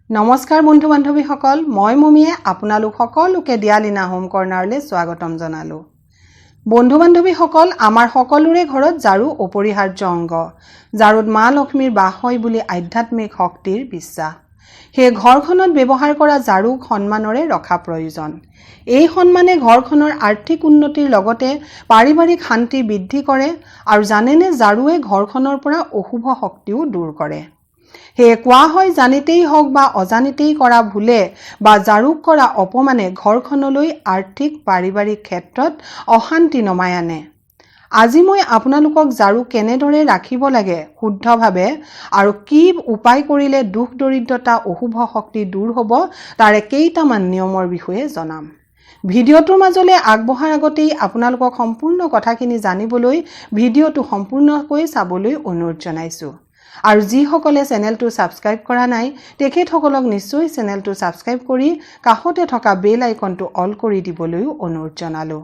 নমস্কাৰ বন্ধু বান্ধৱীসকল, মই মমিয়ে আপোনালোক সকলোকে দিয়ালিনা হোম কৰ্ণাৰলৈ স্বাগতম জনালো। বন্ধু বান্ধৱীসকল, আমাৰ সকলোৰে ঘৰত ঝাৰু অপৰিহাৰ্য অংগ। ঝাৰুত মা লক্ষ্মীৰ বাস হয় বুলি আধ্যাত্মিক শক্তিৰ বিশ্বাস। সেই ঘৰখনত ব্যৱহাৰ কৰা ঝাৰুক সন্মানৰে ৰখা প্ৰয়োজন। এই সন্মানে ঘৰখনৰ আৰ্থিক উন্নতিৰ লগতে পাৰিবাৰিক শান্তি বৃদ্ধি কৰে আৰু জানেনে ঝাৰুৱে ঘৰখনৰ পৰা অশুভ শক্তিও দূৰ কৰে। হে কোৱা হয়, জানিতেই হওক বা অজানিতেই কৰা ভুলে বা ঝাৰুক কৰা অপমানে ঘৰখনলৈ আৰ্থিক পাৰিবাৰিক ক্ষেত্ৰত অশান্তি নমাই আনে। আজি মই আপোনালোকক ঝাৰু কেনেদৰে ৰাখিব লাগে শুদ্ধভাৱে আৰু কি উপায় কৰিলে দুখ দৰিদ্ৰতা অশুভ শক্তি দূৰ হ'ব তাৰে কেইটামান নিয়মৰ বিষয়ে জনাম। ভিডিঅ'টোৰ মাজলৈ আগবঢ়াৰ আগতেই আপোনালোকক সম্পূৰ্ণ কথাখিনি জানিবলৈ ভিডিঅ'টো সম্পূৰ্ণকৈ চাবলৈ অনুৰোধ জনাইছোঁ। আৰু যিসকলে চেনেলটো ছাবস্ক্ৰাইব কৰা নাই তেখেতসকলক নিশ্চয় চেনেলটো ছাবস্ক্ৰাইব কৰি কাষতে থকা বেল আইকনটো অল কৰি দিবলৈও অনুৰোধ জনালোঁ।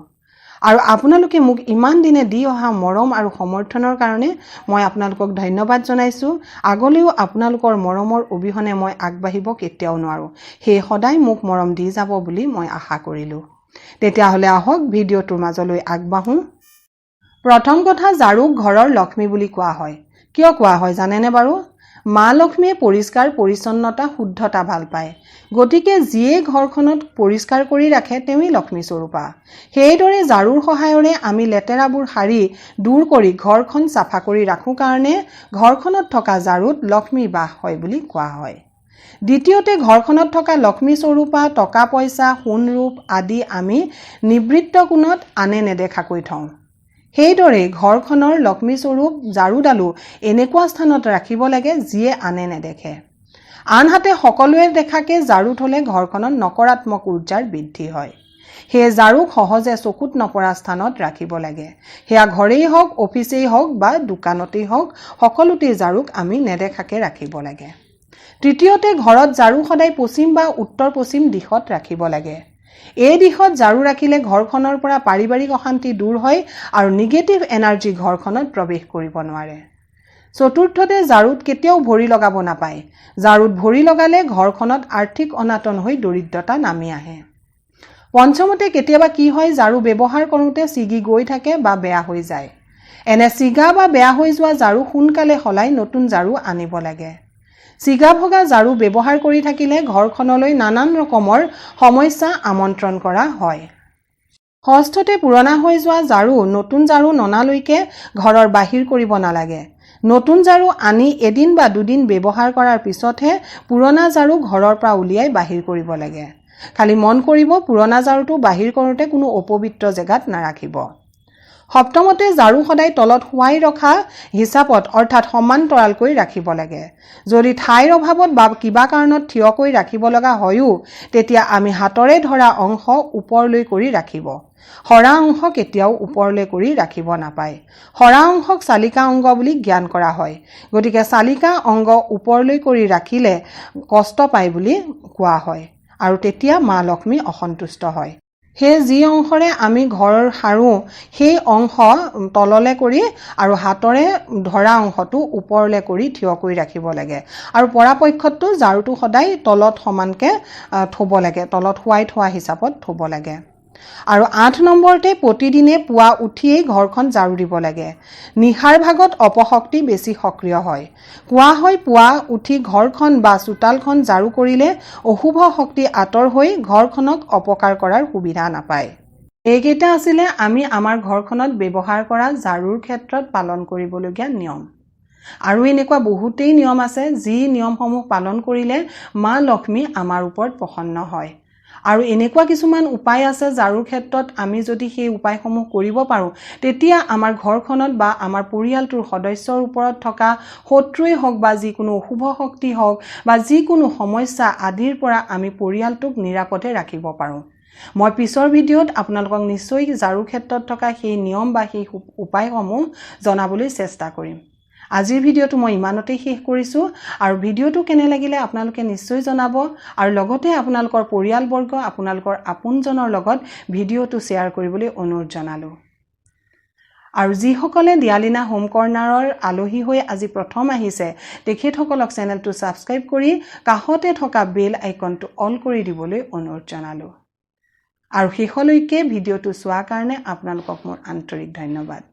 আৰু আপোনালোকে মোক ইমান দিনে দি অহা মৰম আৰু সমৰ্থনৰ কাৰণে মই আপোনালোকক ধন্যবাদ জনাইছোঁ। আগলৈও আপোনালোকৰ মৰমৰ অবিহনে মই আগবাঢ়িব কেতিয়াও নোৱাৰোঁ। সেয়ে সদায় মোক মৰম দি যাব বুলি মই আশা কৰিলোঁ। তেতিয়াহ'লে আহক ভিডিঅ'টোৰ মাজলৈ আগবাঢ়োঁ। প্ৰথম কথা, ঝাৰুক ঘৰৰ লক্ষ্মী বুলি কোৱা হয়। কিয় কোৱা হয় জানেনে বাৰু? মা লক্ষ্মীয়ে পৰিষ্কাৰ পৰিচ্ছন্নতা শুদ্ধতা ভাল পায়। গতিকে যিয়ে ঘৰখনত পৰিষ্কাৰ কৰি ৰাখে তেওঁই লক্ষ্মী স্বৰূপা। সেইদৰে ঝাৰুৰ সহায়েৰে আমি লেতেৰাবোৰ সাৰি দূৰ কৰি ঘৰখন চাফা কৰি ৰাখোঁ কাৰণে ঘৰখনত থকা ঝাৰুত লক্ষ্মী বাস হয় বুলি কোৱা হয়। দ্বিতীয়তে, ঘৰখনত থকা লক্ষ্মী স্বৰূপা টকা পইচা সোণ ৰূপ আদি আমি নিবৃত্ত কোণত আনে নেদেখাকৈ থওঁ। সেইদৰে ঘৰখনৰ লক্ষ্মী স্বৰূপ ঝাৰুডালো এনেকুৱা স্থানত ৰাখিব লাগে যিয়ে আনে নেদেখে। আনহাতে সকলোৱে দেখাকে ঝাৰু থ'লে ঘৰখনত নকাৰাত্মক উৰ্জাৰ বৃদ্ধি হয়। সেয়ে ঝাৰুক সহজে চকুত নপৰা স্থানত ৰাখিব লাগে। সেয়া ঘৰেই হওক, অফিচেই হওক বা দোকানতেই হওক, সকলোতেই ঝাৰুক আমি নেদেখাকে ৰাখিব লাগে। তৃতীয়তে, ঘৰত ঝাৰু সদায় পশ্চিম বা উত্তৰ পশ্চিম দিশত ৰাখিব লাগে। এই দিশত ঝাৰু ৰাখিলে ঘৰখনৰ পৰা পাৰিবাৰিক অশান্তি দূৰ হয় আৰু নিগেটিভ এনাৰ্জি ঘৰখনত প্ৰৱেশ কৰিব নোৱাৰে। চতুৰ্থতে, ঝাৰুত কেতিয়াও ভৰি লগাব নাপায়। ঝাৰুত ভৰি লগালে ঘৰখনত আৰ্থিক অনাটন হৈ দৰিদ্ৰতা নামি আহে। পঞ্চমতে, কেতিয়াবা কি হয়, ঝাৰু ব্যৱহাৰ কৰোঁতে ছিগি গৈ থাকে বা বেয়া হৈ যায়। এনে ছিগা বা বেয়া হৈ যোৱা ঝাৰু সোনকালে সলাই নতুন ঝাৰু আনিব লাগে। ছিগা ভগা ঝাৰু ব্যৱহাৰ কৰি থাকিলে ঘৰখনলৈ নানান ৰকমৰ সমস্যা আমন্ত্ৰণ কৰা হয়। ষষ্ঠতে, পুৰণা হৈ যোৱা ঝাৰু নতুন ঝাৰু ননালৈকে ঘৰৰ বাহিৰ কৰিব নালাগে। নতুন ঝাৰু আনি এদিন বা দুদিন ব্যৱহাৰ কৰাৰ পিছতহে পুৰণা ঝাৰু ঘৰৰ পৰা উলিয়াই বাহিৰ কৰিব লাগে। খালি মন কৰিব, পুৰণা ঝাৰুটো বাহিৰ কৰোঁতে কোনো অপবিত্ৰ জেগাত নাৰাখিব। সপ্তমতে, ঝাৰু সদায় তলত শুৱাই ৰখা হিচাপত অৰ্থাৎ সমান্তৰালকৈ ৰাখিব লাগে। যদি ঠাইৰ অভাৱত বা কিবা কাৰণত থিয়কৈ ৰাখিব লগা হয়ও তেতিয়া আমি হাতৰে ধৰা অংশ ওপৰলৈ কৰি ৰাখিব। সৰা অংশ কেতিয়াও ওপৰলৈ কৰি ৰাখিব নাপায়। সৰা অংশক চালিকা অংগ বুলি জ্ঞান কৰা হয়। গতিকে চালিকা অংগ ওপৰলৈ কৰি ৰাখিলে কষ্ট পায় বুলি কোৱা হয় আৰু তেতিয়া মা লক্ষ্মী অসন্তুষ্ট হয়। সেই যি অংশৰে আমি ঘৰ সাৰোঁ সেই অংশ তললৈ কৰি আৰু হাতৰে ধৰা অংশটো ওপৰলৈ কৰি থিয় কৰি ৰাখিব লাগে। আৰু পৰাপক্ষতটো ঝাৰুটো সদায় তলত সমানকৈ থ'ব লাগে, তলত শুৱাই থোৱা হিচাপত থ'ব লাগে। আৰু 8 নম্বৰতে, প্ৰতিদিনে পুৱা উঠিয়েই ঘৰখন ঝাৰু দিব লাগে। নিশাৰ ভাগত অপশক্তি বেছি সক্ৰিয় হয়। কোৱা হয়, পুৱা উঠি ঘৰখন বা চোতালখন ঝাৰু কৰিলে অশুভ শক্তি আঁতৰ হৈ ঘৰখনক অপকাৰ কৰাৰ সুবিধা নাপায়। এইকেইটা আছিলে আমি আমাৰ ঘৰখনত ব্যৱহাৰ কৰা ঝাৰুৰ ক্ষেত্ৰত পালন কৰিবলগীয়া নিয়ম। আৰু এনেকুৱা বহুতেই নিয়ম আছে যি নিয়মসমূহ পালন কৰিলে মা লক্ষ্মী আমাৰ ওপৰত প্ৰসন্ন হয়। আৰু এনেকুৱা কিছুমান উপায় আছে ঝাৰুৰ ক্ষেত্ৰত আমি যদি সেই উপায়সমূহ কৰিব পাৰোঁ তেতিয়া আমাৰ ঘৰখনত বা আমাৰ পৰিয়ালটোৰ সদস্যৰ ওপৰত থকা শত্ৰুৱেই হওক বা যিকোনো অশুভ শক্তি হওক বা যিকোনো সমস্যা আদিৰ পৰা আমি পৰিয়ালটোক নিৰাপদে ৰাখিব পাৰোঁ। মই পিছৰ ভিডিঅ'ত আপোনালোকক নিশ্চয় ঝাৰুৰ ক্ষেত্ৰত থকা সেই নিয়ম বা সেই উপায়সমূহ জনাবলৈ চেষ্টা কৰিম। আজিৰ ভিডিঅ'টো মই ইমানতেই শেষ কৰিছোঁ আৰু ভিডিঅ'টো কেনে লাগিলে আপোনালোকে নিশ্চয় জনাব আৰু লগতে আপোনালোকৰ পৰিয়ালবৰ্গ, আপোনালোকৰ আপোনজনৰ লগত ভিডিঅ'টো শ্বেয়াৰ কৰিবলৈ অনুৰোধ জনালোঁ। আৰু যিসকলে দিয়ালিনা হোম কৰ্ণাৰৰ আলহী হৈ আজি প্ৰথম আহিছে তেখেতসকলক চেনেলটো ছাবস্ক্ৰাইব কৰি কাষতে থকা বেল আইকনটো অল কৰি দিবলৈ অনুৰোধ জনালোঁ আৰু শেষলৈকে ভিডিঅ'টো চোৱাৰ কাৰণে আপোনালোকক মোৰ আন্তৰিক ধন্যবাদ